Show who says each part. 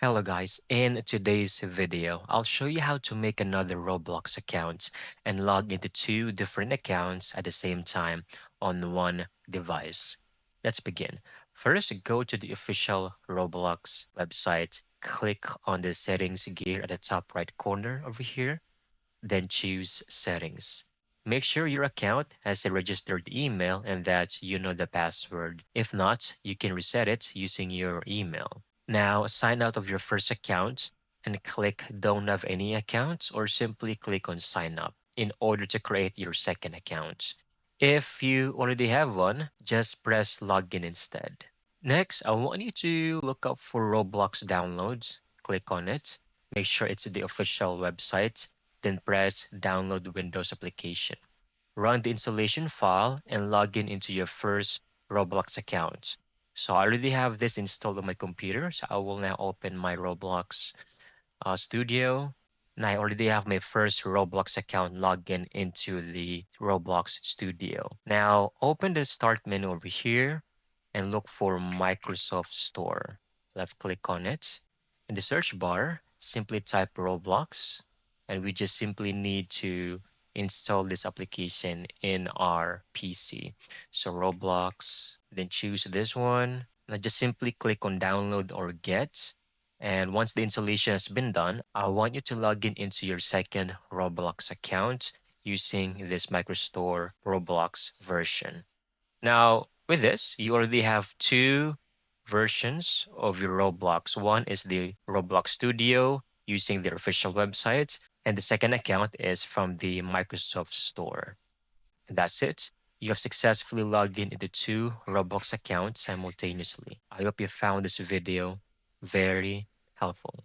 Speaker 1: Hello guys, in today's video, I'll show you how to make another Roblox account and log into two different accounts at the same time on one device. Let's begin. First, go to the official Roblox website, click on the settings gear at the top right corner over here, then choose settings. Make sure your account has a registered email and that you know the password. If not, you can reset it using your email. Now, sign out of your first account and click Don't have any accounts or simply click on Sign up in order to create your second account. If you already have one, just press Login instead. Next, I want you to look up for Roblox downloads. Click on it. Make sure it's the official website. Then press Download Windows application. Run the installation file and log in into your first Roblox account. So I already have this installed on my computer. So I will now open my Roblox studio. And I already have my first Roblox account logged in into the Roblox studio. Now open the start menu over here and look for Microsoft Store. Left click on it. In the search bar, simply type Roblox, and we just simply need to install this application in our PC. So Roblox, then choose this one. Now just simply click on download or get. And once the installation has been done, I want you to log in into your second Roblox account using this Microstore Roblox version. Now, with this, you already have two versions of your Roblox. One is the Roblox Studio using their official website, and the second account is from the Microsoft Store. And that's it. You have successfully logged in into two Roblox accounts simultaneously. I hope you found this video very helpful.